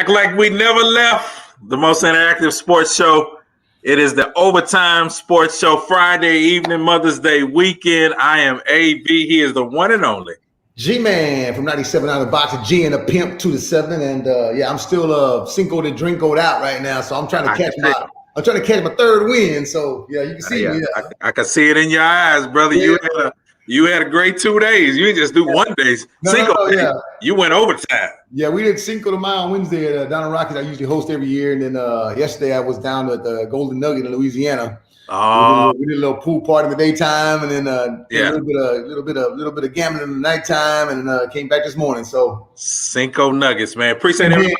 Back like we never left. The most interactive sports show. It is the Overtime Sports Show, Friday evening, Mother's Day weekend. I am AB. He is the one and only G-Man from 97 out of the box, a G and a pimp 2 to 7. And I'm still Cinco de Drinko'd out right now. So I'm trying to catch my third win. So yeah, you can see me. I can see it in your eyes, brother. Yeah. You had a great 2 days. You didn't just do one day. Yeah. You went overtime. Yeah, we did Cinco de Mayo on Wednesday at down in Rockies. I usually host every year. And then yesterday I was down at the Golden Nugget in Louisiana. Oh, we did a little pool party in the daytime, and then a little bit of gambling in the nighttime, and came back this morning. So Cinco Nuggets, man. Appreciate everybody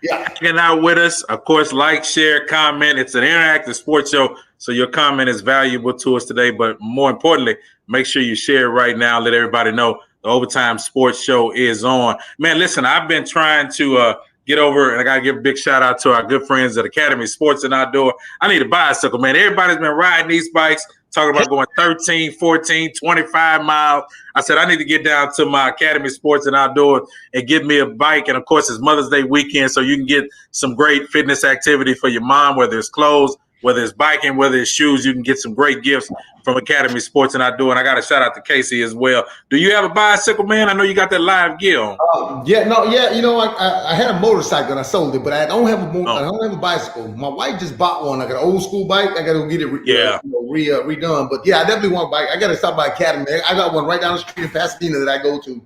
hanging out with us. Of course, like, share, comment. It's an interactive sports show, so your comment is valuable to us today. But more importantly, make sure you share it right now. Let everybody know the Overtime Sports Show is on. Man, listen, I've been trying to get over, and I got to give a big shout out to our good friends at Academy Sports and Outdoor. I need a bicycle, man. Everybody's been riding these bikes, talking about going 13, 14, 25 miles. I said, I need to get down to my Academy Sports and Outdoor and get me a bike. And, of course, it's Mother's Day weekend, so you can get some great fitness activity for your mom, whether it's clothes, whether it's biking, whether it's shoes. You can get some great gifts from Academy Sports and Outdoor. And I got a shout out to Casey as well. Do you have a bicycle, man? I know you got that live gear on. You know, I had a motorcycle and I sold it, but I don't have a bicycle. My wife just bought one, like an old school bike. I got to go get it redone. But yeah, I definitely want a bike. I got to stop by Academy. I got one right down the street in Pasadena that I go to.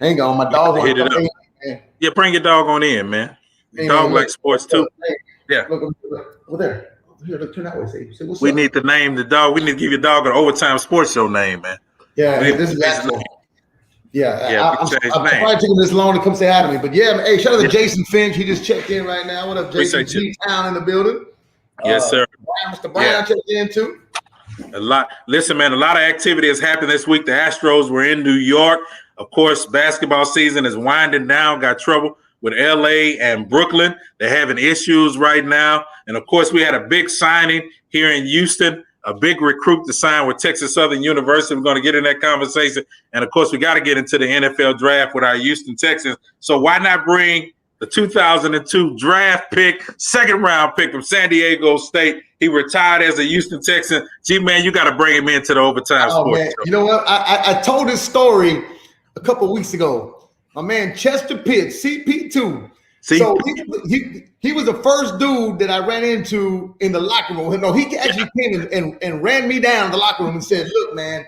Hang on, my dog. Hit it up. Yeah, bring your dog on in, man. Your dog likes sports too. Yeah. Look over there. Here, look, turn that way. Say what's we up? Need to name the dog. We need to give your dog an Overtime Sports Show name, man. Yeah, this is actual. I'm surprised taking this long to come say hi to me. But yeah, hey, shout out to Jason Finch. He just checked in right now. What up, Jason? G-Town in the building. Yes, sir. Mr. Brown checked in too. Listen, man, a lot of activity has happened this week. The Astros were in New York. Of course, basketball season is winding down. Got trouble with LA and Brooklyn. They're having issues right now. And of course, we had a big signing here in Houston, a big recruit to sign with Texas Southern University. We're going to get in that conversation. And of course, we got to get into the NFL draft with our Houston Texans. So why not bring the 2002 draft pick, second round pick from San Diego State? He retired as a Houston Texan. G-Man, you got to bring him into the Overtime Sports Show. You know what? I told this story a couple of weeks ago. My man Chester Pitt, CP2. So he was the first dude that I ran into in the locker room. No, he actually came and ran me down in the locker room and said, "Look, man,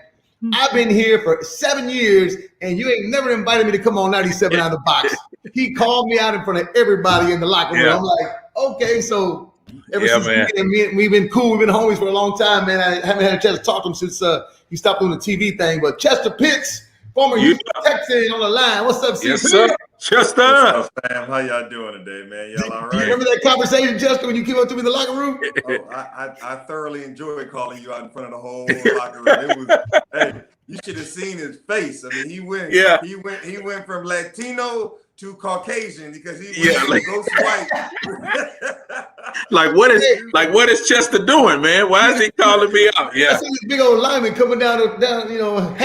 I've been here for 7 years, and you ain't never invited me to come on 97 out of the box." He called me out in front of everybody in the locker room. I'm like, okay, so ever since we've been cool. We've been homies for a long time, man. I haven't had a chance to talk to him since he stopped doing the TV thing. But Chester Pitts, former Houston Texan, on the line. What's up, CP? Yes, sir. Chester. What's up, fam? How y'all doing today, man? Y'all all right? Do you remember that conversation, Chester, when you came up to me in the locker room? I thoroughly enjoyed calling you out in front of the whole locker room. Hey, you should have seen his face. I mean, he went from Latino to Caucasian because he was ghost white. what is Chester doing, man? Why is he calling me out? Yeah, I see this big old lineman coming down, almost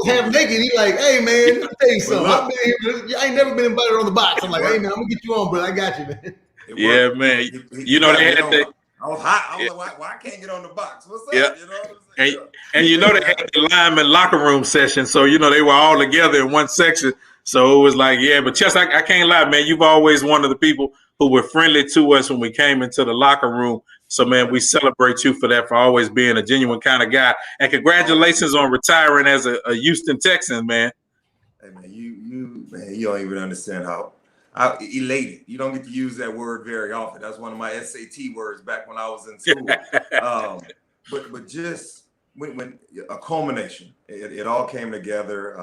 half naked. He's like, "Hey, man, let me tell you something. I've been here. I ain't never been invited on the box." I'm like, "Hey, man, I'm gonna get you on, bro. I got you, man." Yeah, man. You know they had that. I was hot. I was like, why I can't get on the box? What's up? Yeah. You know what I'm saying? And they had the lineman locker room session, so they were all together in one section. So it was like, but Chester, I can't lie, man. You've always one of the people who were friendly to us when we came into the locker room. So, man, we celebrate you for that, for always being a genuine kind of guy. And congratulations on retiring as a Houston Texan, man. Hey, man, you don't even understand how elated. You don't get to use that word very often. That's one of my SAT words back when I was in school. But just when a culmination, it all came together.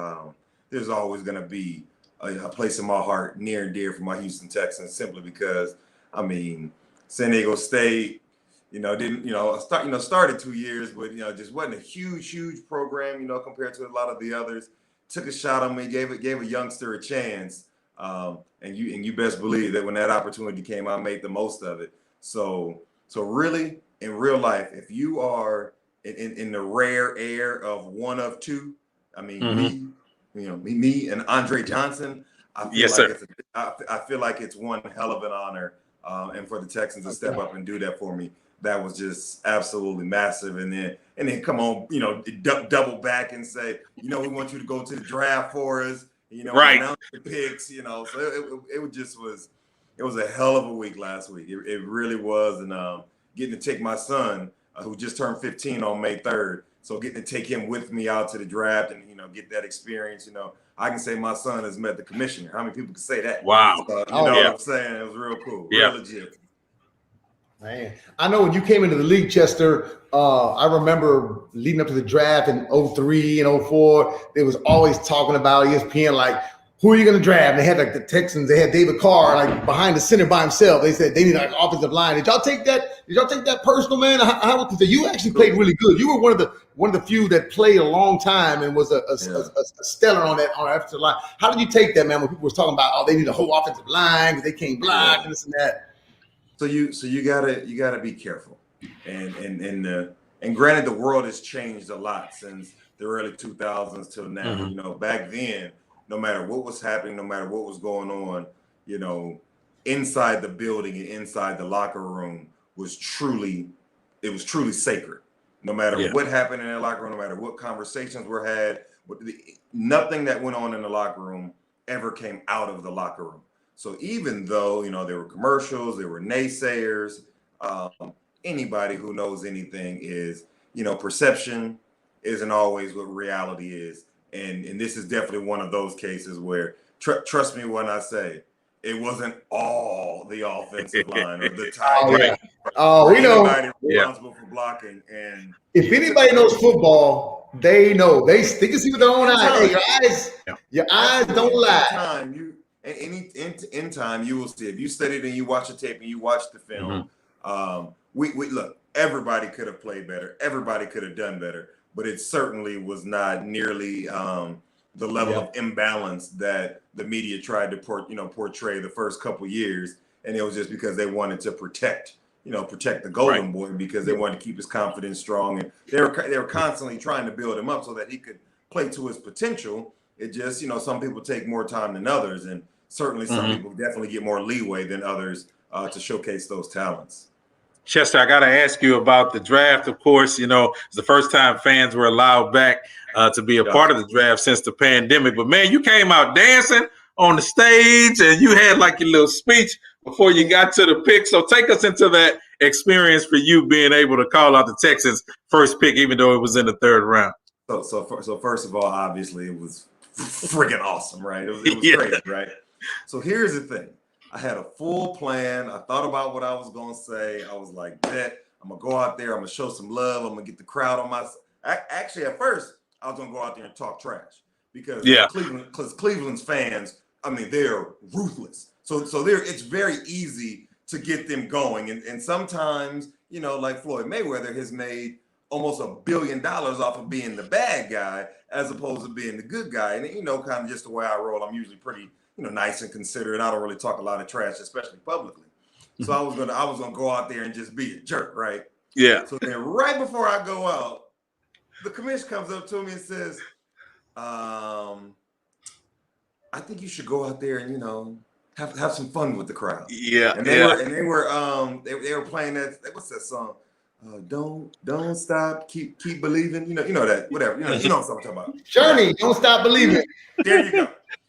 There's always going to be a place in my heart near and dear for my Houston Texans, simply because, I mean, San Diego State, started 2 years, but, just wasn't a huge program, compared to a lot of the others. Took a shot on me, gave a youngster a chance. And you best believe that when that opportunity came, I made the most of it. So really, in real life, if you are in the rare air of one of two, I mean, me and Andre Johnson, I feel like it's one hell of an honor, and for the Texans to step up and do that for me, that was just absolutely massive. And then come on, double back and say, we want you to go to the draft for us, announce the picks, So it was a hell of a week last week. It really was, and getting to take my son, who just turned 15 on May 3rd. So getting to take him with me out to the draft and, get that experience, I can say my son has met the commissioner. How many people can say that? Wow. So, what I'm saying? It was real cool. Yeah. Real legit. Man, I know when you came into the league, Chester, I remember leading up to the draft in 03 and 04, they was always talking about ESPN, like, who are you going to draft? And they had like the Texans, they had David Carr like behind the center by himself. They said they need like offensive line. Did y'all take that personal, man? How you actually played really good. You were one of the few that played a long time and was a stellar on that offensive line. How did you take that, man, when people was talking about, they need a whole offensive line because they can't block and this and that? So you gotta be careful, and granted, the world has changed a lot since the early 2000s till now. Mm-hmm. Back then, no matter what was happening, no matter what was going on, inside the building and inside the locker room was truly sacred. No matter what happened in the locker room, no matter what conversations were had, nothing that went on in the locker room ever came out of the locker room. So even though, there were commercials, there were naysayers, anybody who knows anything is, perception isn't always what reality is. And this is definitely one of those cases where, trust me when I say, it wasn't all the offensive line or the tight end. We know. Responsible for blocking. And if anybody knows football, they know. They can see with their own eyes. Hey, your eyes don't lie. In time, you will see. If you studied and you watch the tape and you watch the film, we look, everybody could have played better. Everybody could have done better. But it certainly was not nearly the level of imbalance that the media tried to portray the first couple years. And it was just because they wanted to protect the Golden Boy, because they wanted to keep his confidence strong. And they were constantly trying to build him up so that he could play to his potential. It just, some people take more time than others. And certainly some people definitely get more leeway than others to showcase those talents. Chester, I got to ask you about the draft. Of course, it's the first time fans were allowed back to be a part of the draft since the pandemic. But, man, you came out dancing on the stage and you had like your little speech before you got to the pick. So take us into that experience for you being able to call out the Texans' first pick, even though it was in the third round. So first of all, obviously, it was freaking awesome, right? It was crazy, right? So here's the thing. I had a full plan. I thought about what I was going to say. I was like, bet, I'm going to go out there. I'm going to show some love. I'm going to get the crowd on my side. Actually, at first, I was going to go out there and talk trash because Cleveland's fans, they're ruthless. So it's very easy to get them going. And sometimes, like Floyd Mayweather has made almost $1 billion off of being the bad guy as opposed to being the good guy. And, kind of just the way I roll, I'm usually pretty nice and considerate. I don't really talk a lot of trash, especially publicly. So I was gonna go out there and just be a jerk, right? Yeah. So then right before I go out, the commissioner comes up to me and says, I think you should go out there and, have some fun with the crowd. Yeah. And they were playing that, what's that song? Don't stop, keep believing. You know that, whatever. You know what I'm talking about. Journey, don't stop believing. There you go.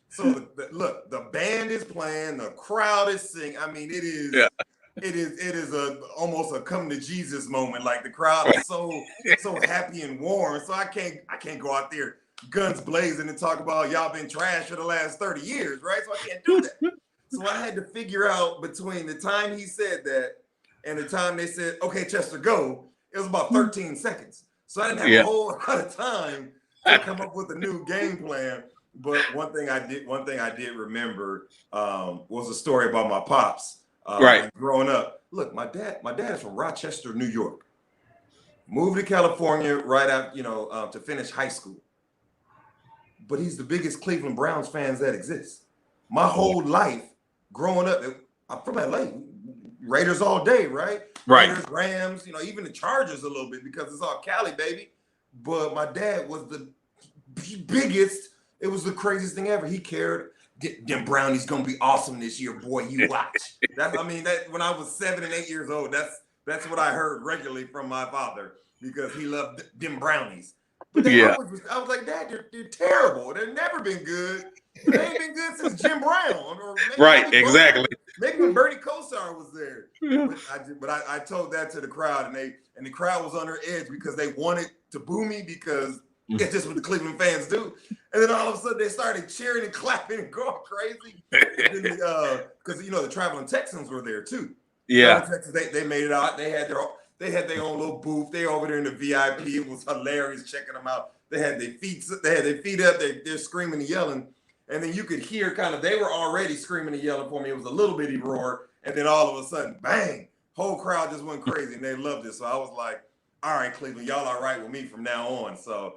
So look, the band is playing, the crowd is singing. It is almost a come to Jesus moment. Like the crowd is so happy and warm. So I can't go out there guns blazing and talk about y'all been trash for the last 30 years, right? So I can't do that. So I had to figure out between the time he said that and the time they said, okay, Chester, go, it was about 13 seconds. So I didn't have a whole lot of time to come up with a new game plan. But one thing I did remember was a story about my pops. Growing up, look, my dad is from Rochester, New York. Moved to California right after, to finish high school. But he's the biggest Cleveland Browns fans that exists. My whole life growing up, I'm from LA, Raiders all day, right? Raiders, Rams, even the Chargers a little bit because it's all Cali, baby. But my dad was the biggest. It was the craziest thing ever. He cared them brownies gonna be awesome this year, boy. You watch. That when I was 7 and 8 years old, that's what I heard regularly from my father because he loved them brownies. But I was like, Dad, they're terrible. They've never been good. They ain't been good since Jim Brown, or exactly. Maybe when Bernie Kosar was there. But I told that to the crowd, and the crowd was on their edge because they wanted to boo me because it's just what the Cleveland fans do. And then all of a sudden they started cheering and clapping and going crazy. Because the traveling Texans were there too. Yeah, Texans, they made it out. They had their own little booth. They over there in the VIP. It was hilarious checking them out. They had their feet up. They're screaming and yelling. And then you could hear they were already screaming and yelling for me. It was a little bitty roar. And then all of a sudden, bang, whole crowd just went crazy and they loved it. So I was like, all right, Cleveland, y'all all right with me from now on. So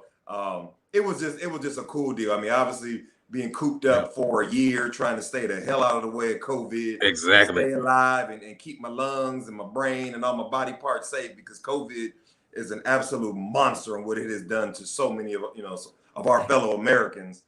it was just a cool deal. I mean, obviously being cooped up for a year, trying to stay the hell out of the way of COVID. Exactly. Stay alive and keep my lungs and my brain and all my body parts safe because COVID is an absolute monster and what it has done to so many of our fellow Americans.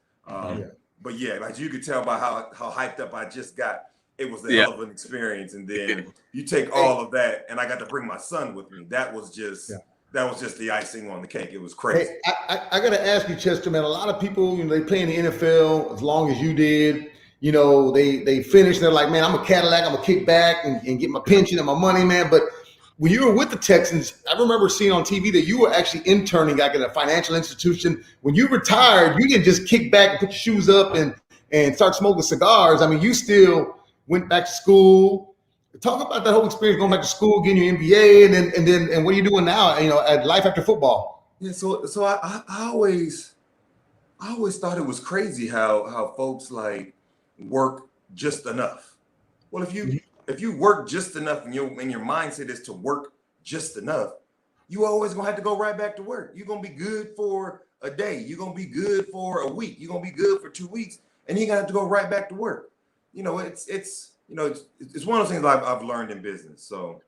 But yeah, as you could tell by how hyped up I just got, it was a hell of an experience. And then you take all of that, and I got to bring my son with me. That was just the icing on the cake. It was crazy. Hey, I got to ask you, Chester, man. A lot of people, they play in the NFL as long as you did. They finish. They're like, man, I'm a Cadillac. I'm gonna kick back and get my pension and my money, man. But when you were with the Texans, I remember seeing on TV that you were actually interning like in a financial institution. When you retired, you didn't just kick back and put your shoes up and start smoking cigars. I mean, you still went back to school. Talk about that whole experience, going back to school, getting your MBA, and what are you doing now? At life after football. Yeah, so I always thought it was crazy how folks like work just enough. Well, if you work just enough and your mindset is to work just enough, you always gonna have to go right back to work. You're gonna be good for a day. You're gonna be good for a week. You're gonna be good for 2 weeks, and you're gonna have to go right back to work. It's one of those things I've learned in business. So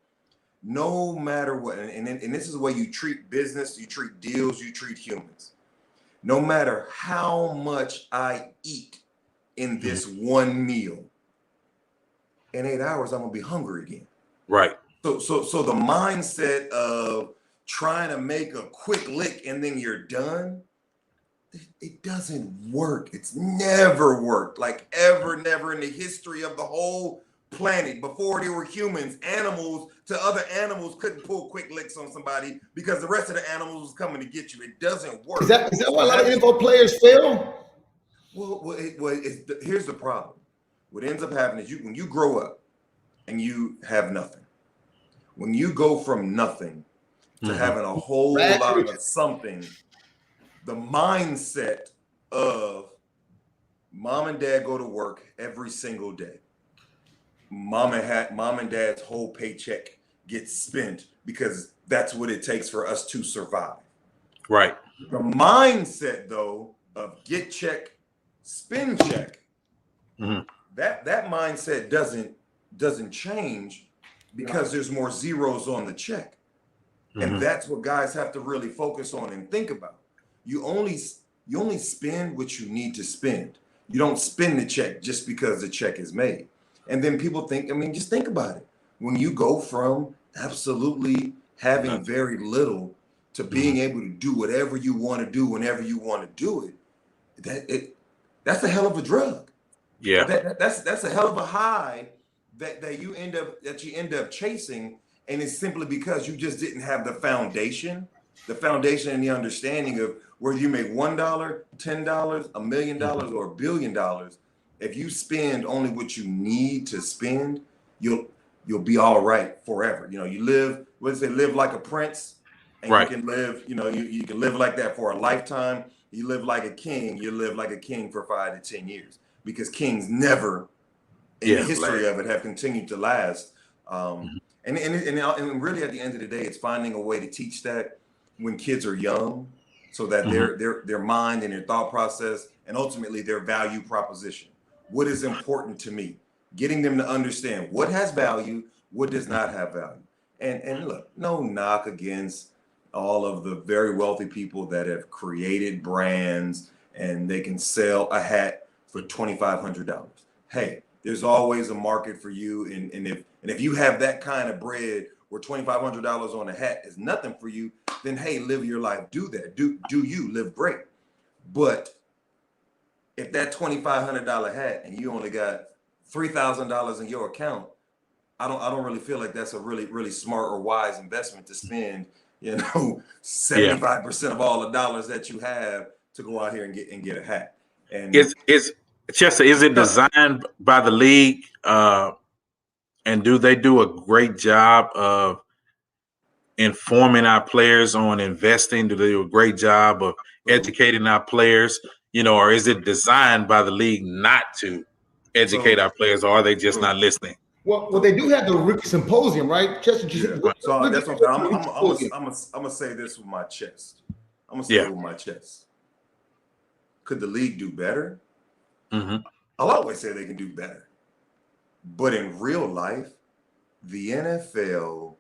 no matter what, and this is the way you treat business, you treat deals, you treat humans. No matter how much I eat in this one meal, in 8 hours, I'm gonna be hungry again. Right. So the mindset of trying to make a quick lick and then you're done, it doesn't work. It's never worked. Like never in the history of the whole planet. Before there were humans, animals to other animals couldn't pull quick licks on somebody because the rest of the animals was coming to get you. It doesn't work. Is that why a lot of NFL players fail? Well, here's the problem. What ends up happening is when you grow up and you have nothing, when you go from nothing to having a whole lot of something, the mindset of mom and dad go to work every single day. Mom and dad's whole paycheck gets spent because that's what it takes for us to survive. Right. The mindset, though, of get check, spend check, that mindset doesn't change because there's more zeros on the check. And that's what guys have to really focus on and think about. You only spend what you need to spend. You don't spend the check just because the check is made. And then people think, just think about it. When you go from absolutely having very little to being able to do whatever you want to do whenever you want to do it, that's a hell of a drug. Yeah. That's a hell of a high that you end up chasing, and it's simply because you just didn't have the foundation and the understanding of whether you make $1, $10, $1 million, or $1 billion. If you spend only what you need to spend, you'll be all right forever. You live, live like a prince, and you can live, you can live like that for a lifetime. You live like a king, you live like a king for 5 to 10 years, because kings never in the history of it have continued to last. And really at the end of the day, it's finding a way to teach that when kids are young, so that their mind and their thought process and ultimately their value proposition. What is important to me? Getting them to understand what has value, what does not have value. And look, no knock against all of the very wealthy people that have created brands and they can sell a hat for $2,500. Hey, there's always a market for you. And if you have that kind of bread where $2,500 on a hat is nothing for you, then hey, live your life. Do that. Do you live great. But if that $2,500 hat and you only got $3,000 in your account, I don't really feel like that's a really smart or wise investment to spend, 75% of all the dollars that you have to go out here and get a hat. And Chester, is it designed by the league? And do they do a great job of informing our players on investing? Do they do a great job of educating our players? Or is it designed by the league not to educate our players, or are they just not listening? Well, they do have the rookie symposium, right? Chester, so that's what I'm gonna say this with my chest. I'm gonna say it with my chest. Could the league do better? Mm-hmm. I'll always say they can do better. But in real life, the NFL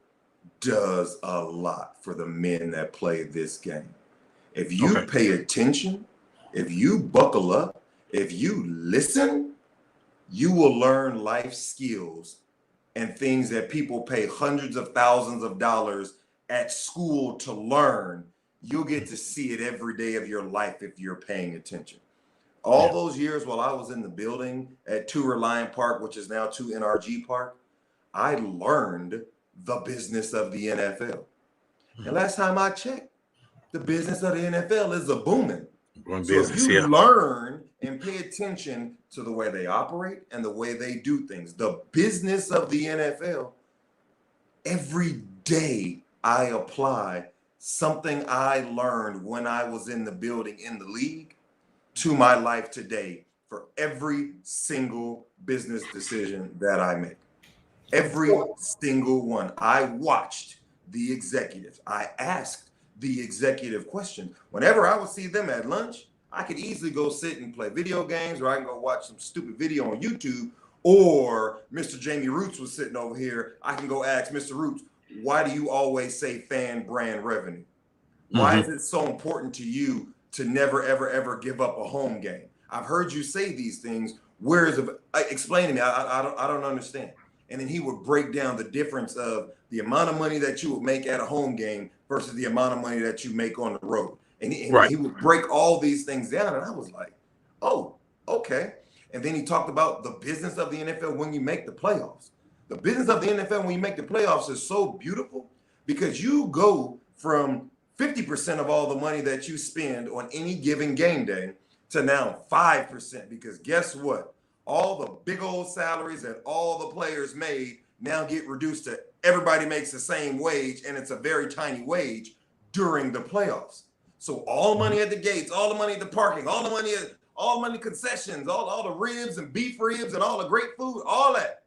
does a lot for the men that play this game. If you pay attention, if you buckle up, if you listen, you will learn life skills and things that people pay hundreds of thousands of dollars at school to learn. You'll get to see it every day of your life if you're paying attention. All those years while I was in the building at 2 Reliant Park, which is now 2 NRG Park, I learned the business of the NFL. And last time I checked, the business of the NFL is a booming. If you learn and pay attention to the way they operate and the way they do things, the business of the NFL, every day I apply something I learned when I was in the building in the league to my life today for every single business decision that I make. Every single one. I watched the executives. I asked the executive question. Whenever I would see them at lunch, I could easily go sit and play video games, or I can go watch some stupid video on YouTube, or Mr. Jamie Roots was sitting over here. I can go ask Mr. Roots, why do you always say fan brand revenue? Why is it so important to you to never, ever, ever give up a home game? I've heard you say these things. Where is it? Explain to me. I don't understand. And then he would break down the difference of the amount of money that you would make at a home game versus the amount of money that you make on the road. And he would break all these things down. And I was like, oh, okay. And then he talked about the business of the NFL when you make the playoffs. The business of the NFL when you make the playoffs is so beautiful because you go from 50% of all the money that you spend on any given game day to now 5%. Because guess what? All the big old salaries that all the players made now get reduced to everybody makes the same wage, and it's a very tiny wage during the playoffs. So all the money at the gates, all the money at the parking, all the money concessions, all the ribs and beef ribs and all the great food, all that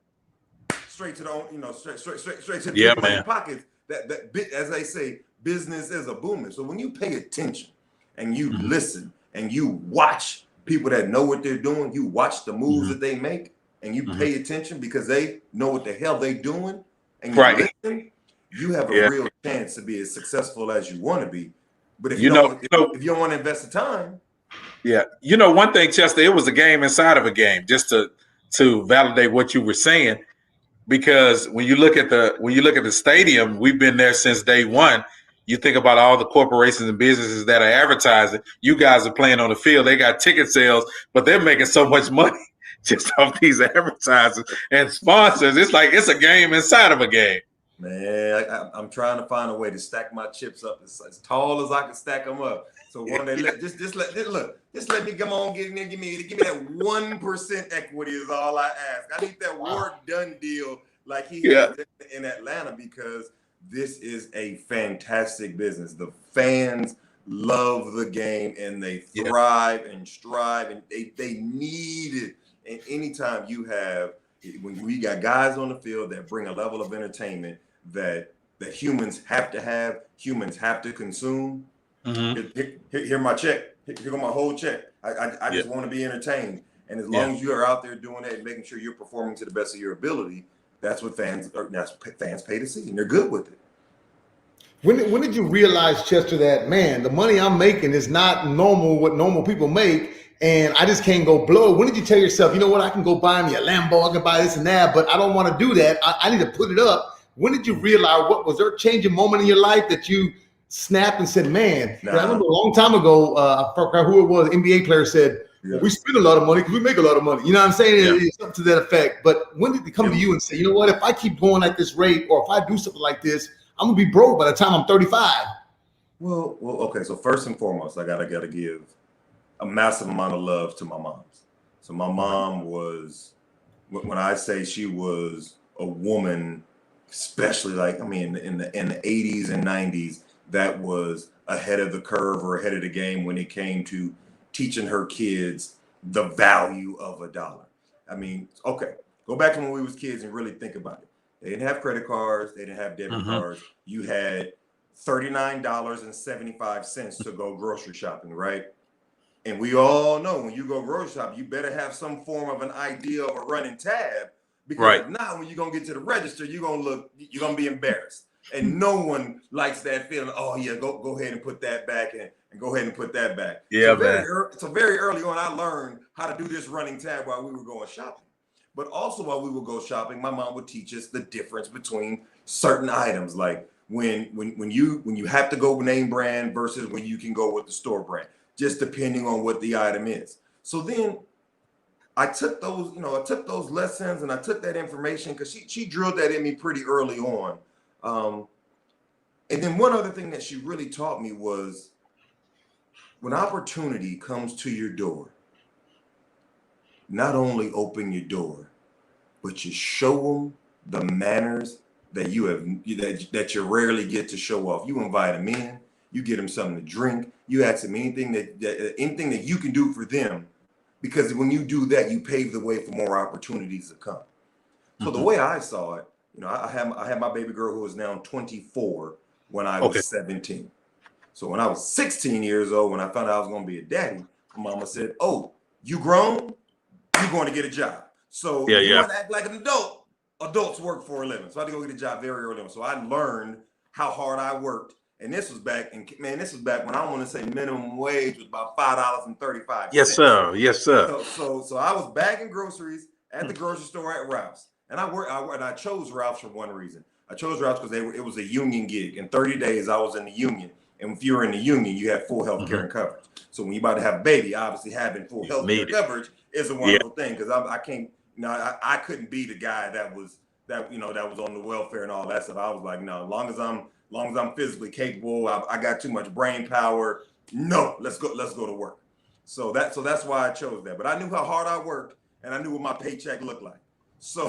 straight to the straight to the pockets. That as they say, business is a booming. So when you pay attention and you listen and you watch people that know what they're doing, you watch the moves that they make, and you pay attention because they know what the hell they're doing, and you listen, you have a real chance to be as successful as you want to be. But if you don't want to invest the time. Yeah. One thing, Chester, it was a game inside of a game, just to validate what you were saying. Because when you look at the stadium, we've been there since day one. You think about all the corporations and businesses that are advertising. You guys are playing on the field. They got ticket sales, but they're making so much money just off these advertisers and sponsors. It's like it's a game inside of a game. Man, I'm trying to find a way to stack my chips up as tall as I can stack them up. So one day, just let me come on, give me that 1% equity is all I ask. I need that work done deal like he had in Atlanta, because this is a fantastic business. The fans love the game and they thrive and strive, and they need it. And anytime when we got guys on the field that bring a level of entertainment that humans have to have, humans have to consume. Here my check. Here go my whole check. I just want to be entertained. And as long as you are out there doing that and making sure you're performing to the best of your ability, that's what fans pay to see, and they're good with it. When did you realize, Chester, that, man, the money I'm making is not normal, what normal people make, and I just can't go blow. When did you tell yourself, you know what, I can go buy me a Lambo, I can buy this and that, but I don't want to do that. I need to put it up. When did you realize, what was there a changing moment in your life that you snapped and said, man, I remember a long time ago, I forgot who it was, NBA player said, well, we spend a lot of money because we make a lot of money. You know what I'm saying? Yeah. It's something to that effect. But when did it come to you and say, you know what, if I keep going at this rate, or if I do something like this, I'm gonna be broke by the time I'm 35? Well, okay. So first and foremost, I gotta give a massive amount of love to my moms. So my mom was, when I say she was a woman, especially like, I mean, in the 80s and 90s, that was ahead of the curve or ahead of the game when it came to teaching her kids the value of $1. I mean, okay, go back to when we was kids and really think about it. They didn't have credit cards. They didn't have debit cards. You had $39.75 to go grocery shopping, right? And we all know when you go grocery shopping, you better have some form of an idea of a running tab, because now when you're going to get to the register, you're going to be embarrassed. And no one likes that feeling. Oh yeah, go ahead and put that back and go ahead and put that back. Yeah, so very early on, I learned how to do this running tab while we were going shopping. But also while we would go shopping, my mom would teach us the difference between certain items, like when you have to go name brand versus when you can go with the store brand, just depending on what the item is. So then I took those, lessons, and I took that information because she drilled that in me pretty early on. And then one other thing that she really taught me was, when opportunity comes to your door, not only open your door, but you show them the manners that that you rarely get to show off. You invite them in, you get them something to drink, you ask them anything that you can do for them, because when you do that, you pave the way for more opportunities to come. So the way I saw it, I had my baby girl who is now 24 when I was 17. So when I was 16 years old, when I found out I was going to be a daddy, my mama said, "Oh, you grown? You're going to get a job. So you want to act like an adult. Adults work for a living." So I had to go get a job very early on. So I learned how hard I worked. And this was back when I want to say minimum wage was about $5.35. Yes, sir. Yes, sir. So I was bagging groceries at the grocery store at Ralph's. And I chose Ralph's for one reason. I chose Ralph's because it was a union gig. In 30 days, I was in the union. And if you're in the union, you have full health care and coverage. So when you're about to have a baby, obviously having full health care coverage is a wonderful thing, because I can't, I couldn't be the guy that was on the welfare and all that stuff. I was like, no, as long as I'm physically capable, I got too much brain power. No, let's go to work. So that's why I chose that. But I knew how hard I worked, and I knew what my paycheck looked like. So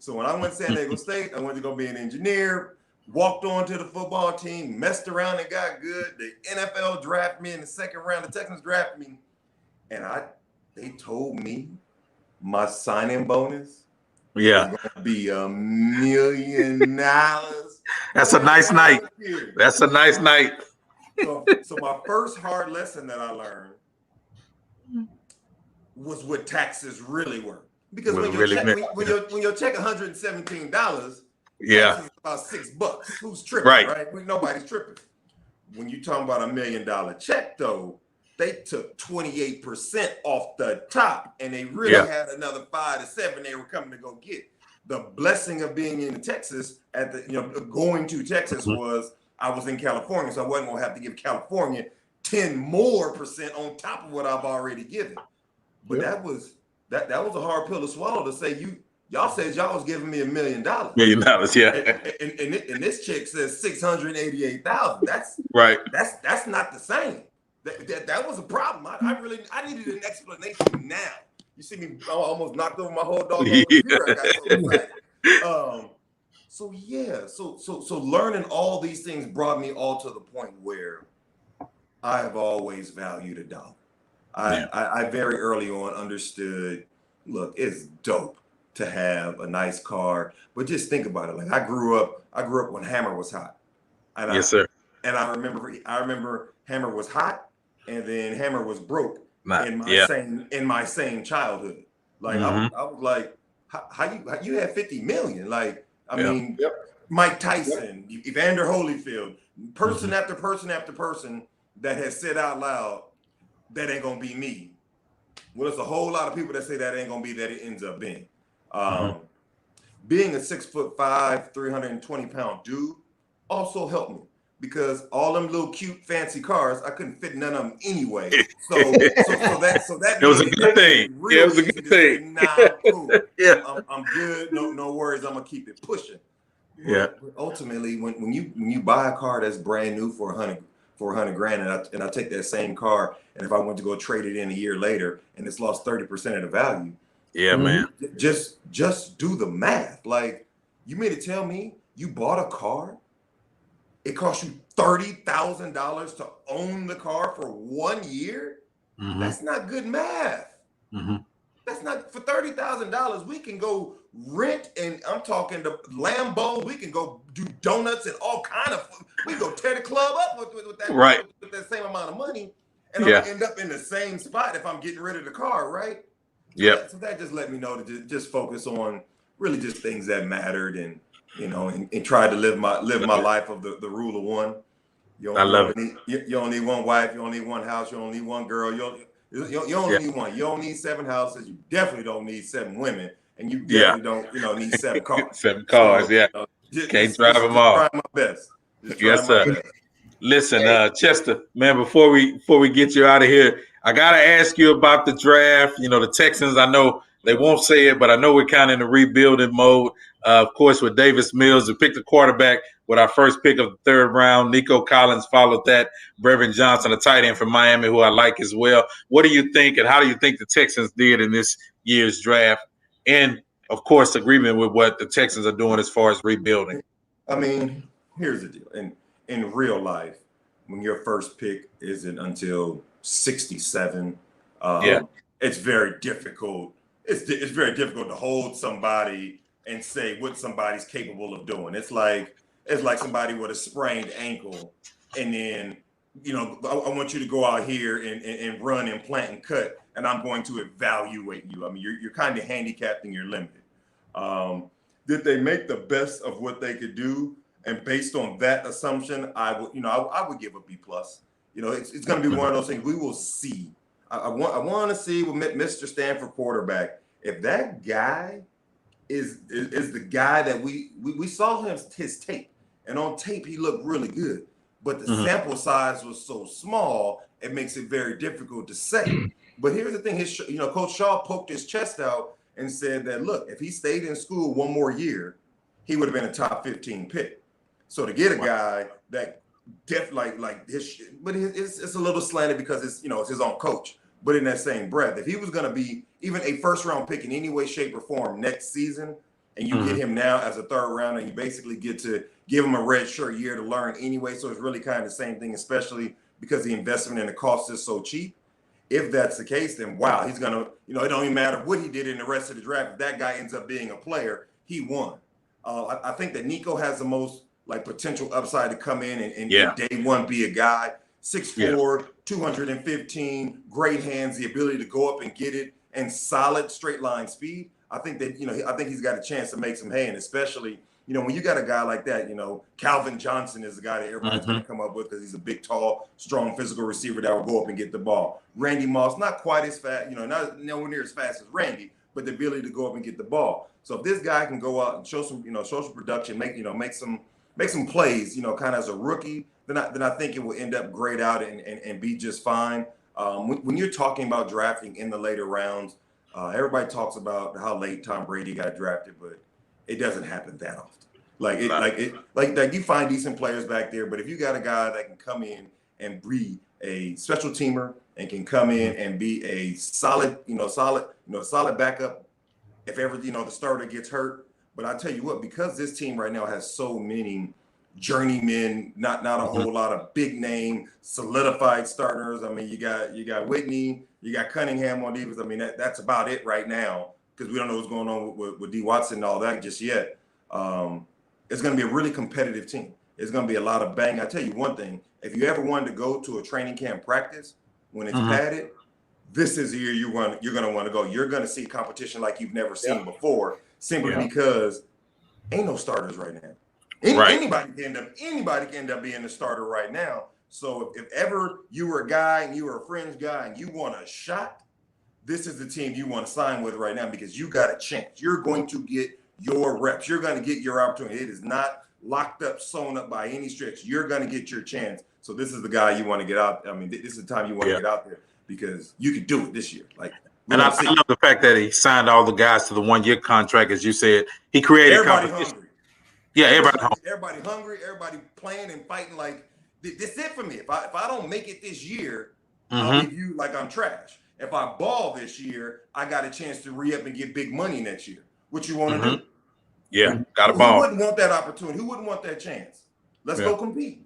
when I went to San Diego State, I went to go be an engineer, walked on to the football team, messed around and got good. The NFL drafted me in the second round. The Texans drafted me. And they told me my signing bonus was going to be $1 million. That's a nice night. That's a nice night. So my first hard lesson that I learned was what taxes really were. Because when your check $117, taxes is about $6. Who's tripping, right? Nobody's tripping. When you talking about $1 million check, though, they took 28% off the top, and they really had another 5 to 7 they were coming to go get. The blessing of being in Texas going to Texas was I was in California, so I wasn't gonna have to give California 10% more on top of what I've already given. But that was a hard pill to swallow, to say y'all said y'all was giving me $1 million. $1 million, and this chick says $688,000. That's right. That's not the same. That was a problem. I needed an explanation now. You see me almost knocked over my whole dog. So learning all these things brought me all to the point where I have always valued $1. I very early on understood, look, it's dope to have a nice car, but just think about it. Like I grew up when Hammer was hot. Yes, sir. And I remember Hammer was hot, and then Hammer was broke in my same childhood. Like I was like, how you had 50 million? Like I mean, Mike Tyson, Evander Holyfield, person after person after person that has said out loud, that ain't gonna be me. Well, there's a whole lot of people that say that ain't gonna be that it ends up being. Being a 6'5", 320-pound dude also helped me because all them little cute fancy cars, I couldn't fit none of them anyway. So that it was a good thing. It was a good thing. Nah, cool. Yeah, I'm good. No worries. I'm gonna keep it pushing. Yeah. But ultimately, when you buy a car that's brand new for $100 grand, and I take that same car, and if I went to go trade it in a year later, and it's lost 30% of the value. Yeah, man. Just do the math. Like, you mean to tell me you bought a car? It cost you $30,000 to own the car for 1 year? That's not good math. That's not, for $30,000, we can go rent, and I'm talking the Lambo. We can go do donuts and all kind of. We can go tear the club up with that, right, with that same amount of money, and I'm gonna end up in the same spot if I'm getting rid of the car, right? So that just let me know to just focus on really just things that mattered, and and try to live my life of the rule of one. You don't need one wife. You don't need one house. You don't need one girl. You only need one. You don't need 7 houses. You definitely don't need 7 women, and you definitely don't need 7 cars. 7 cars, can't drive them all. Try my best. Yes, sir. Listen, Chester, man, before we get you out of here, I gotta ask you about the draft. The Texans, I know they won't say it, but I know we're kind of in a rebuilding mode. Of course, with Davis Mills, we picked a quarterback with our first pick of the 3rd round. Nico Collins followed that. Brevin Johnson, a tight end from Miami, who I like as well. What do you think, and how do you think the Texans did in this year's draft? And, of course, agreement with what the Texans are doing as far as rebuilding. I mean, here's the deal. In real life, when your first pick isn't until 67, it's very difficult. It's very difficult to hold somebody and say what somebody's capable of doing. It's like somebody with a sprained ankle, and then I want you to go out here and run and plant and cut, and I'm going to evaluate you. I mean, you're kind of handicapped and you're limited. Did they make the best of what they could do? And based on that assumption, I would give a B+. It's going to be one of those things we will see. I want to see with Mr. Stanford quarterback, if that guy is the guy that we saw his tape, and on tape he looked really good, but the sample size was so small, it makes it very difficult to say. But here's the thing: Coach Shaw poked his chest out and said that, look, if he stayed in school 1 more year, he would have been a top 15 pick. So to get a guy that like his, but it's a little slanted because it's his own coach. But in that same breath, if he was going to be even a 1st round pick in any way, shape, or form next season, and you get him now as a 3rd round, and you basically get to give him a red shirt year to learn anyway. So it's really kind of the same thing, especially because the investment and the cost is so cheap. If that's the case, then wow, he's going to, it don't even matter what he did in the rest of the draft. If that guy ends up being a player, he won. I think that Nico has the most potential upside to come in and day one be a guy. 6'4", 215, great hands, the ability to go up and get it, and solid straight line speed. I think that, I think he's got a chance to make some hay, and especially, when you got a guy like that, Calvin Johnson is the guy that everybody's going to come up with because he's a big, tall, strong, physical receiver that will go up and get the ball. Randy Moss, not quite as fast, not nowhere near as fast as Randy, but the ability to go up and get the ball. So if this guy can go out and show some production, make some plays, kind of as a rookie, then I think it will end up grayed out and be just fine. When you're talking about drafting in the later rounds, everybody talks about how late Tom Brady got drafted, but it doesn't happen that often. Like you find decent players back there, but if you got a guy that can come in and be a special teamer and can come in and be a solid backup if ever the starter gets hurt. But I tell you what, because this team right now has so many journeymen, not a whole lot of big name solidified starters. I mean, you got Whitney, you got Cunningham on defense. I mean, that's about it right now because we don't know what's going on with D. Watson and all that just yet. It's going to be a really competitive team. It's going to be a lot of bang. I tell you one thing: if you ever wanted to go to a training camp practice when it's padded, this is the year you're going to want to go. You're going to see competition like you've never seen before, simply because ain't no starters right now. Anybody can end up being a starter right now. So if ever you were a guy and you were a fringe guy and you want a shot, this is the team you want to sign with right now because you got a chance. You're going to get your reps. You're going to get your opportunity. It is not locked up, sewn up by any stretch. You're going to get your chance. So this is the guy you want to get out. I mean, this is the time you want to get out there because you can do it this year. Like, and I love the fact that he signed all the guys to the 1-year contract, as you said. He created everybody competition. hungry. Yeah, everybody hungry. Everybody hungry. Everybody playing and fighting. Like, this it for me. If I don't make it this year, I'll leave you like I'm trash. If I ball this year, I got a chance to re-up and get big money next year. What you want to do? Yeah, got a ball. Who wouldn't want that opportunity? Who wouldn't want that chance? Let's go compete.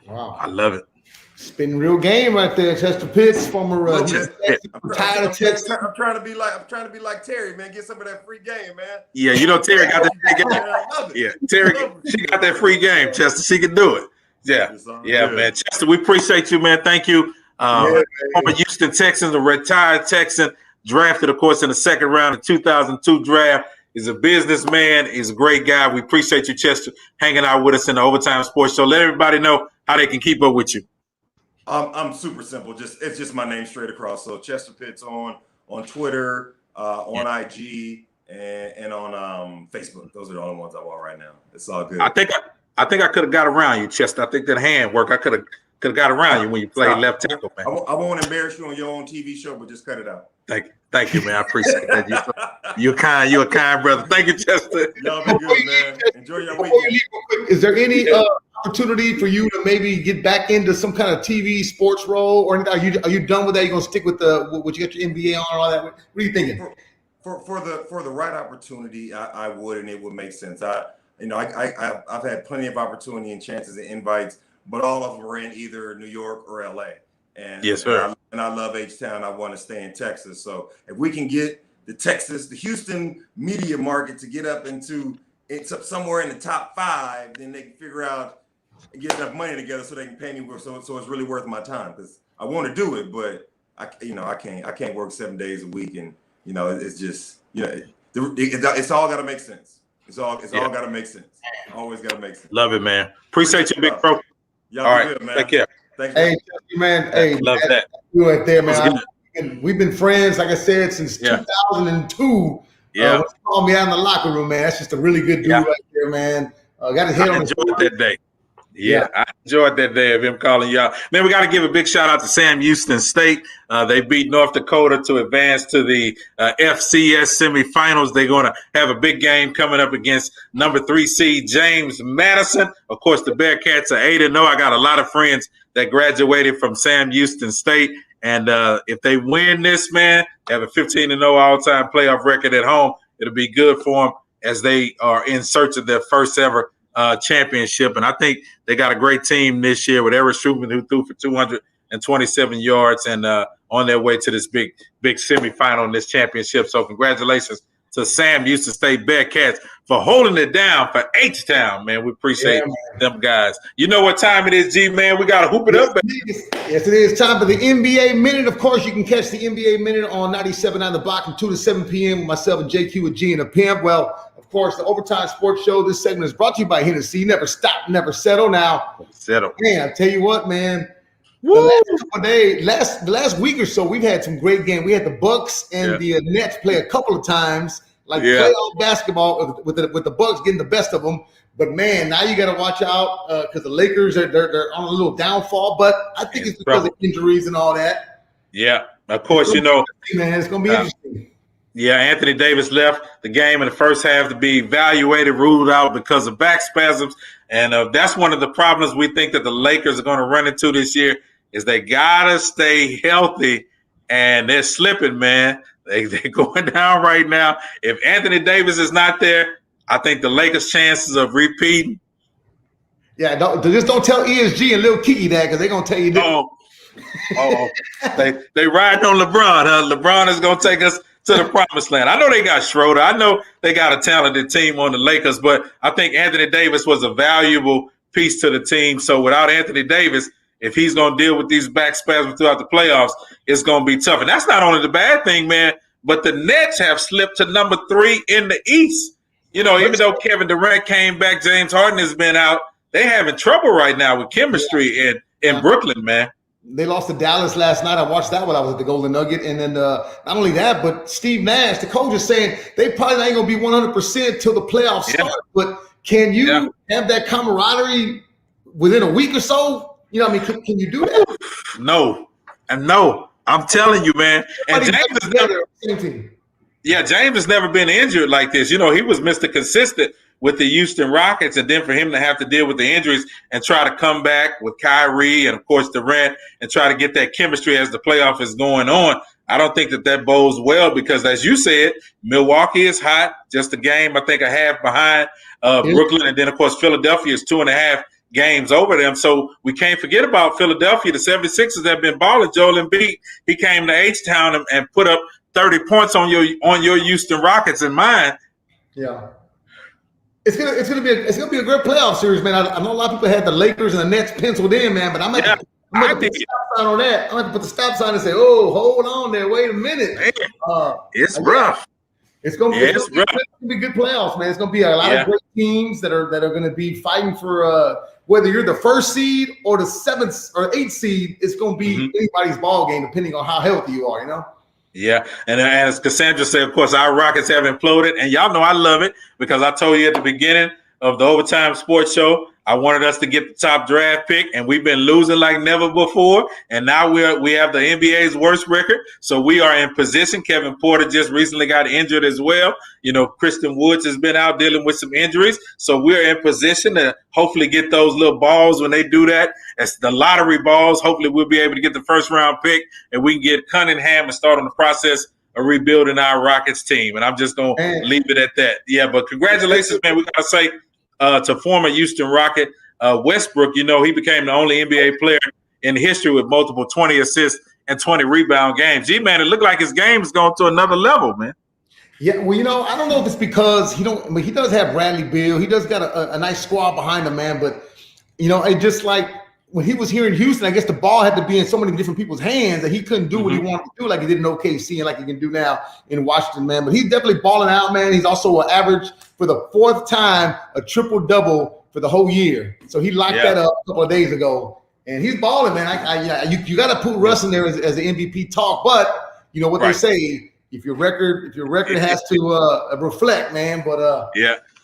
Wow, I love it. Spin real game right there, Chester Pitts, former. I'm trying to be like Terry, man. Get some of that free game, man. Yeah, you know Terry got that free game. Yeah, Terry, she got that free game, Chester. She can do it. Yeah, man. Chester, we appreciate you, man. Thank you. Former Houston Texans, a retired Texan, drafted, of course, in the second round of 2002 draft. He's a businessman. He's a great guy. We appreciate you, Chester, hanging out with us in the Overtime Sports Show. Let everybody know how they can keep up with you. I'm super simple. It's just my name straight across. So Chester Pitts on Twitter, on IG, and on Facebook. Those are the only ones I want right now. It's all good. I think I could have got around you, Chester. I think that hand work. I could have got around you when you played left tackle, man. I won't embarrass you on your own TV show, but just cut it out. Thank you, man. I appreciate that. You're kind. You're a kind brother. Thank you, Chester. Y'all be good, man. Enjoy your weekend. Is there any opportunity for you to maybe get back into some kind of TV sports role, or are you done with that? You gonna stick with what you got your MBA on and all that? What are you thinking? For the right opportunity, I would, and it would make sense. I've had plenty of opportunity and chances and invites, but all of them were in either New York or LA. And yes, sir. And I love H-Town. I want to stay in Texas. So if we can get the Houston media market to get up into somewhere in the top 5, then they can figure out and get enough money together so they can pay me. So it's really worth my time because I want to do it, but I can't work 7 days a week, and it's just it's all got to make sense. It's all got to make sense. Always got to make sense. Love it, man. Appreciate you, big bro. Y'all all right, good, man. Take care. Thanks, hey, man. Hey, love that. You right there, man. We've been friends, like I said, since 2002. Yeah. Called me out in the locker room, man. That's just a really good dude right there, man. Got his head on his enjoyed that day. Yeah, I enjoyed that day of him calling you out. Man, we got to give a big shout out to Sam Houston State. They beat North Dakota to advance to the FCS semifinals. They're going to have a big game coming up against number 3 seed James Madison. Of course, the Bearcats are 8-0. I got a lot of friends that graduated from Sam Houston State. And if they win this, man, they have a 15-0 all-time playoff record at home. It'll be good for them as they are in search of their first ever championship. And I think they got a great team this year with Eric Schumann, who threw for 227 yards and on their way to this big semifinal in this championship. So congratulations to Sam Houston State Bearcats for holding it down for H-Town, man. We appreciate them guys. You know what time it is, G-Man. We got to hoop it up. Yes, it is time for the NBA Minute. Of course, you can catch the NBA Minute on 97.9 The Block from 2 to 7 p.m. with myself and JQ with G and the Pimp. Well, of course, the Overtime Sports Show. This segment is brought to you by Hennessy. Never stop, never settle. Now, man, I tell you what, man. The last week or so, we've had some great games. We had the Bucks and the Nets play a couple of times, playoff basketball with the Bucks getting the best of them. But man, now you got to watch out because the Lakers they're on a little downfall. But I think it's because of injuries and all that. Yeah, of course, man, it's going to be interesting. Yeah, Anthony Davis left the game in the first half to be evaluated, ruled out because of back spasms. And that's one of the problems we think that the Lakers are going to run into this year is they got to stay healthy, and they're slipping, man. They're going down right now. If Anthony Davis is not there, I think the Lakers' chances of repeating. Yeah, just don't tell ESG and Lil Kiki that because they're going to tell you that. They riding on LeBron, huh? LeBron is going to take us to the promised land. I know they got Schroeder. I know they got a talented team on the Lakers, but I think Anthony Davis was a valuable piece to the team. So without Anthony Davis, if he's going to deal with these back spasms throughout the playoffs, it's going to be tough. And that's not only the bad thing, man, but the Nets have slipped to number 3 in the East. Even though Kevin Durant came back, James Harden has been out. They having trouble right now with chemistry in Brooklyn, man. They lost to Dallas last night. I watched that while I was at the Golden Nugget. And then not only that, but Steve Nash, the coach, is saying they probably ain't going to be 100% till the playoffs start. But can you have that camaraderie within a week or so? You know what I mean? Can you do that? No. I'm telling you, man. And James has never been injured like this. You know, he was Mr. Consistent with the Houston Rockets, and then for him to have to deal with the injuries and try to come back with Kyrie and, of course, Durant and try to get that chemistry as the playoff is going on, I don't think that bodes well because, as you said, Milwaukee is hot, just a game, I think, a half behind Brooklyn, and then, of course, Philadelphia is 2.5 games over them. So we can't forget about Philadelphia. The 76ers have been balling. Joel Embiid, he came to H-Town and put up 30 points on your Houston Rockets and mine. Yeah. It's gonna be a great playoff series, man. I know a lot of people had the Lakers and the Nets penciled in, man, but I'm gonna put the stop sign on that. I'm gonna put the stop sign and say, "Oh, hold on there, wait a minute." It's rough. It's gonna be good playoffs, man. It's gonna be a lot of great teams that are gonna be fighting for whether you're the first seed or the 7th or 8th seed. It's gonna be anybody's ball game, depending on how healthy you are. You know. Yeah, and as Cassandra said, of course, our Rockets have imploded, and y'all know I love it because I told you at the beginning of the Overtime Sports Show, I wanted us to get the top draft pick, and we've been losing like never before, and now we have the NBA's worst record, so we are in position. Kevin Porter just recently got injured as well. You know, Kristen Woods has been out dealing with some injuries, so we're in position to hopefully get those little balls when they do that. It's the lottery balls. Hopefully we'll be able to get the first-round pick, and we can get Cunningham and start on the process of rebuilding our Rockets team, and I'm just going to leave it at that. Yeah, but congratulations, man. We got to say, to former Houston Rocket Westbrook, you know, he became the only NBA player in history with multiple 20 assists and 20 rebound games. Man, it looked like his game is going to another level, man. Yeah, well, you know, I don't know if it's because he does have Bradley Beal. He does got a nice squad behind him, man. But, you know, it just like when he was here in Houston, I guess the ball had to be in so many different people's hands that he couldn't do what he wanted to do like he did in OKC and like he can do now in Washington, man. But he's definitely balling out, man. He's also an average for the 4th time, a triple-double for the whole year. So he locked that up a couple of days ago. And he's balling, man. You got to put Russ in there as the MVP talk. But you know what they say, if your record has to reflect, man. But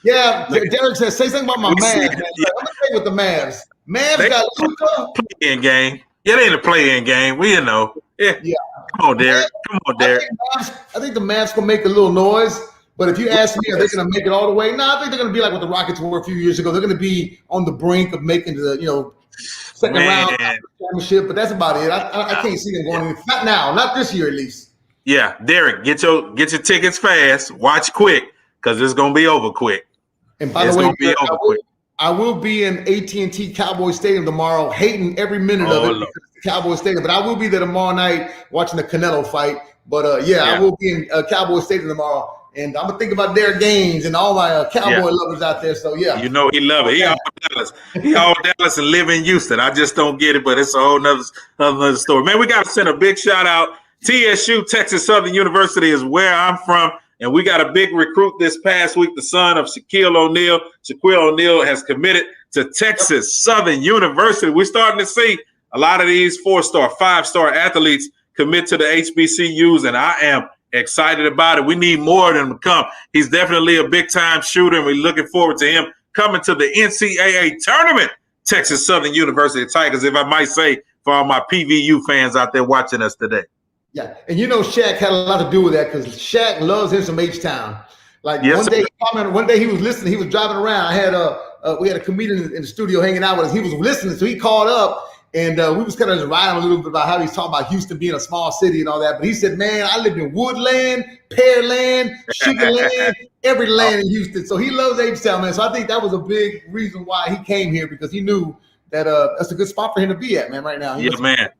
Derek says, say something about my Mavs. Man. I'm gonna say with the Mavs. Mavs got Luka. Play-in game. Yeah, they ain't a play-in game. We know. Yeah. Come on, Derek. I think the Mavs gonna make a little noise. But if you ask me, are they going to make it all the way? No, I think they're going to be like what the Rockets were a few years ago. They're going to be on the brink of making the second round championship. But that's about it. I can't see them going. Not now. Not this year, at least. Yeah, Derek, get your tickets fast. Watch quick because it's going to be over quick. And by the way, I will be in AT&T Cowboy Stadium tomorrow, hating every minute of it. Cowboy Stadium, but I will be there tomorrow night watching the Canelo fight. But I will be in Cowboy Stadium tomorrow. And I'm gonna think about their games and all my Cowboy lovers out there. So you know he love it. He all Dallas. He all Dallas and live in Houston. I just don't get it, but it's a whole nother story. Man, we got to send a big shout out. TSU, Texas Southern University, is where I'm from, and we got a big recruit this past week. The son of Shaquille O'Neal has committed to Texas Southern University. We're starting to see a lot of these 4-star, 5-star athletes commit to the HBCUs, and I am excited about it. We need more of them to come. He's definitely a big-time shooter, and we're looking forward to him coming to the NCAA tournament. Texas Southern University Tigers, if I might say, for all my PVU fans out there watching us today. Yeah, and you know Shaq had a lot to do with that because Shaq loves him some H-Town. Like one day he was listening. He was driving around. We had a comedian in the studio hanging out with us. He was listening, so he called up. And we was kind of just riding a little bit about how he's talking about Houston being a small city and all that. But he said, man, I lived in Woodland, Pearland, Sugarland, every land in Houston. So he loves H-Town, man. So I think that was a big reason why he came here because he knew that that's a good spot for him to be at, man, right now. Man.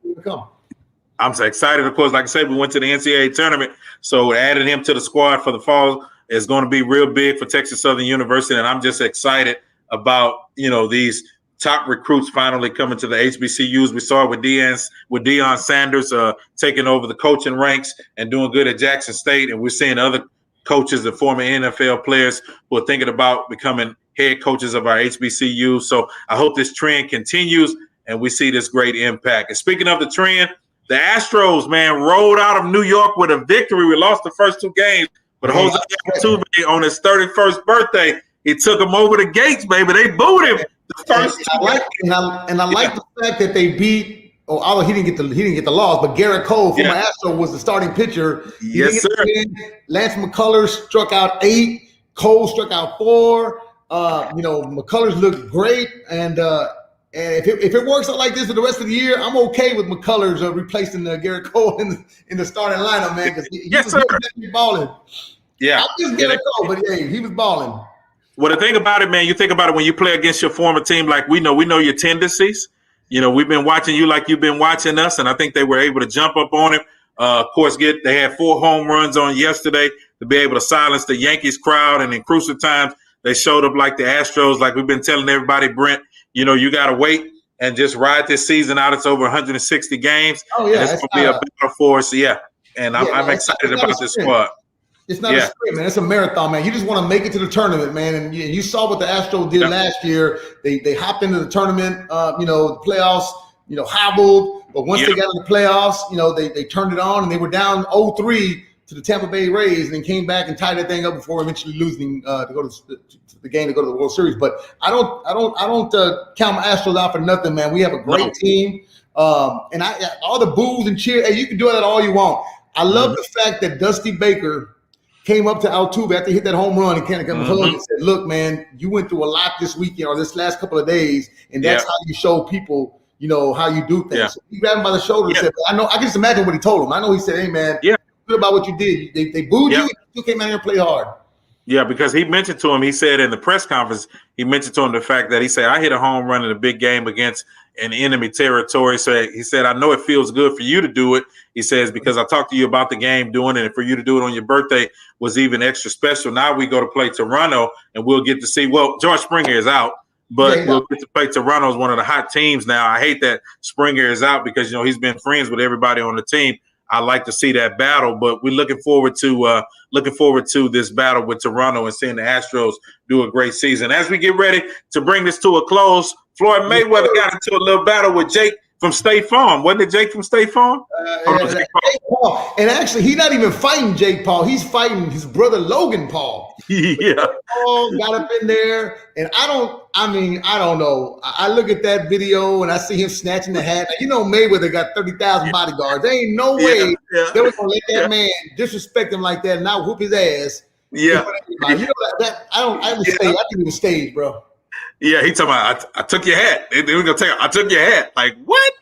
I'm so excited. Of course, like I said, we went to the NCAA tournament. So adding him to the squad for the fall is going to be real big for Texas Southern University. And I'm just excited about, these top recruits finally coming to the HBCUs. We saw it with Deion Sanders taking over the coaching ranks and doing good at Jackson State. And we're seeing other coaches and former NFL players who are thinking about becoming head coaches of our HBCUs. So I hope this trend continues. and we see this great impact. And speaking of the trend, the Astros, man, rolled out of New York with a victory. We lost the first 2 games, but Jose Altuve on his 31st birthday, he took him over the gates, baby. They booed him the first. I like the fact that they beat. Oh, although he didn't get the loss, but Garrett Cole, former Astro, was the starting pitcher. Yes, sir. Lance McCullers struck out 8. Cole struck out 4. McCullers looked great, and if it works out like this for the rest of the year, I'm okay with McCullers replacing Garrett Cole in the starting lineup, man. Because he was definitely balling. Yeah, I just Garrett Cole, but hey, he was balling. Well, the thing about it, man, you think about it when you play against your former team, like we know your tendencies. We've been watching you like you've been watching us, and I think they were able to jump up on him. Of course, they had 4 home runs on yesterday to be able to silence the Yankees crowd, and in crucial times, they showed up like the Astros, like we've been telling everybody, Brent, you got to wait and just ride this season out. It's over 160 games. Oh, yeah. It's going to be a battle for us, and I'm excited about this squad. It's not a sprint, man. It's a marathon, man. You just want to make it to the tournament, man. And you saw what the Astros did last year. They hopped into the tournament, the playoffs, hobbled. But once they got in the playoffs, they turned it on, and they were down 0-3 to the Tampa Bay Rays, and then came back and tied that thing up before eventually losing to go to the game to go to the World Series. But I don't count my Astros out for nothing, man. We have a great team, and all the boos and cheer. Hey, you can do that all you want. I love the fact that Dusty Baker came up to Altuve after he hit that home run and kind of got a hug and said, "Look, man, you went through a lot this weekend or this last couple of days, and that's how you show people, how you do things." Yeah. So he grabbed him by the shoulder and said, "I know." I can just imagine what he told him. I know he said, "Hey, man, good about what you did. They booed you. You came out here and played hard." Yeah, because he mentioned to him, he said in the press conference, he mentioned to him the fact that he said, "I hit a home run in a big game against an enemy territory." So he said, "I know it feels good for you to do it." He says, "Because I talked to you about the game doing it, and for you to do it on your birthday was even extra special. Now we go to play Toronto, and we'll get to see." Well, George Springer is out, but we'll get to play Toronto as one of the hot teams now. I hate that Springer is out because he's been friends with everybody on the team. I like to see that battle, but we're looking forward to this battle with Toronto and seeing the Astros do a great season. As we get ready to bring this to a close, Floyd Mayweather got into a little battle with Jake from State Farm. Wasn't it Jake from State Farm? Jake Paul. And actually, he's not even fighting Jake Paul. He's fighting his brother Logan Paul. Yeah. Paul got up in there, and I don't know. I look at that video, and I see him snatching the hat. Mayweather got 30,000 bodyguards. There ain't no way they were going to let that man disrespect him like that and not whoop his ass. Yeah. I think it was staged, bro. Yeah, he talking about I took your hat. They were gonna take. I took your hat. Like what?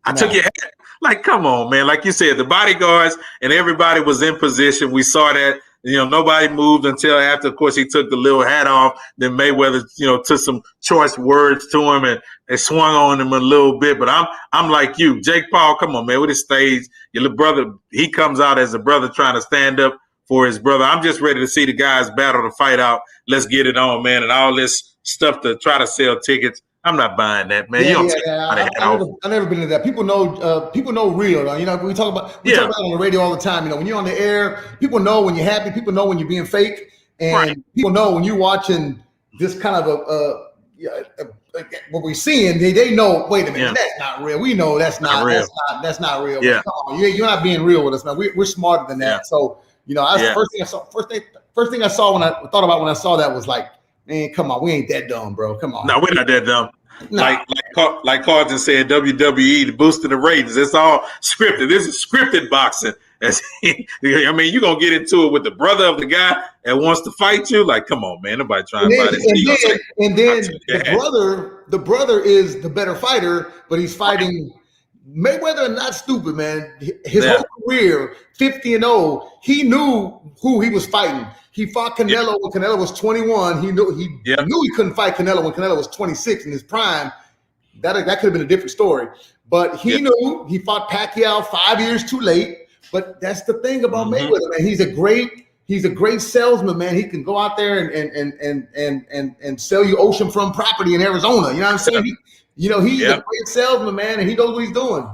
I took your hat. Like come on, man. Like you said, the bodyguards and everybody was in position. We saw that. Nobody moved until after. Of course, he took the little hat off. Then Mayweather, took some choice words to him and they swung on him a little bit. But I'm like you, Jake Paul. Come on, man. With his stage, your little brother. He comes out as a brother trying to stand up for his brother. I'm just ready to see the guys battle to fight out. Let's get it on, man. And all this stuff to try to sell tickets. I'm not buying that, man. I've never been into that. People know real. We talk about it on the radio all the time. When you're on the air, people know when you're happy. People know when you're being fake, and people know when you're watching this kind of what we're seeing. They know. Wait a minute, that's not real. We know that's not real. That's not real. Yeah. Come on, you're not being real with us, man. We're smarter than that. Yeah. So that's the first thing I saw. First thing I saw when I thought about when I saw that was like, man, come on, we ain't that dumb, bro. Come on. No, we're not that dumb. Nah. Like Carlton said, WWE, the boosting the ratings. It's all scripted. This is scripted boxing. You're going to get into it with the brother of the guy that wants to fight you. Like, come on, man. Nobody trying to fight this. And then the brother is the better fighter, but he's fighting Mayweather. Not stupid, man. His whole career, 50-0, he knew who he was fighting. He fought Canelo when Canelo was 21. He knew he couldn't fight Canelo when Canelo was 26 in his prime. That could have been a different story. But he knew he fought Pacquiao 5 years too late. But that's the thing about Mayweather, man. He's a great salesman, man. He can go out there and sell you oceanfront property in Arizona. You know what I'm saying? He's a great salesman, man, and he knows what he's doing.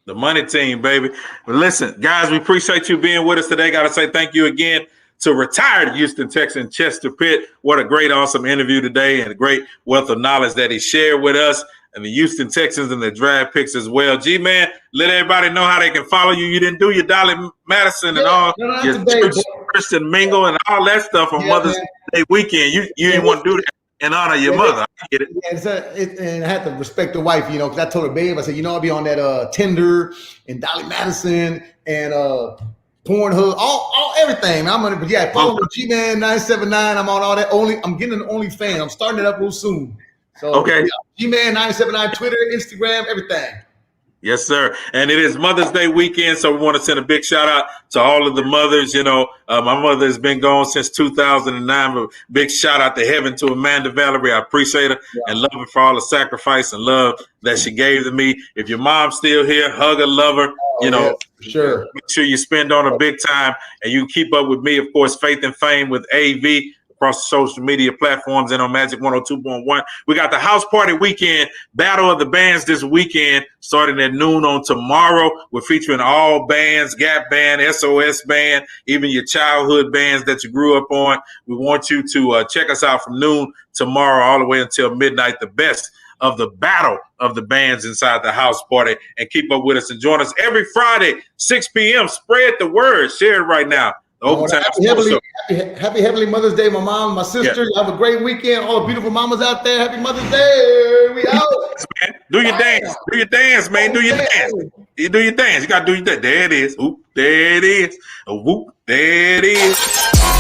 The money team, baby. But listen, guys, we appreciate you being with us today. Got to say thank you again to retired Houston Texan Chester Pitt. What a great, awesome interview today, and a great wealth of knowledge that he shared with us, and the Houston Texans and the draft picks as well. G-Man, let everybody know how they can follow you. You didn't do your Dolly Madison and all your Christian Mingle and all that stuff on Mother's Day weekend. You didn't want to do that in honor of your mother. I get it. Yeah, and I have to respect the wife, because I told her, babe, I said, I'll be on that Tinder and Dolly Madison and Pornhub, all everything. Follow me, G-Man 979. I'm on all that. I'm getting an OnlyFans. I'm starting it up real soon. So okay, G-Man 979, Twitter, Instagram, everything. Yes, sir. And it is Mother's Day weekend, so we want to send a big shout out to all of the mothers. My mother has been gone since 2009. But big shout out to heaven to Amanda Valerie. I appreciate her and love her for all the sacrifice and love that she gave to me. If your mom's still here, hug her, love her. Sure. Make sure you spend on her big time, and you can keep up with me, of course, Faith and Fame with AV. Across the social media platforms and on Magic 102.1. We got the house party weekend, Battle of the Bands this weekend, starting at noon on tomorrow. We're featuring all bands, Gap Band, SOS Band, even your childhood bands that you grew up on. We want you to check us out from noon tomorrow all the way until midnight, the best of the Battle of the Bands inside the house party. And keep up with us and join us every Friday, 6 p.m. Spread the word. Share it right now. Happy Heavenly Mother's Day, my mom, my sister. Have a great weekend. All the beautiful mamas out there. Happy Mother's Day. We out. Man, do your dance. Do your dance, man. Do your dance. You do your dance. You got to do your dance. There it is. Oop, there it is. Whoop, there it is.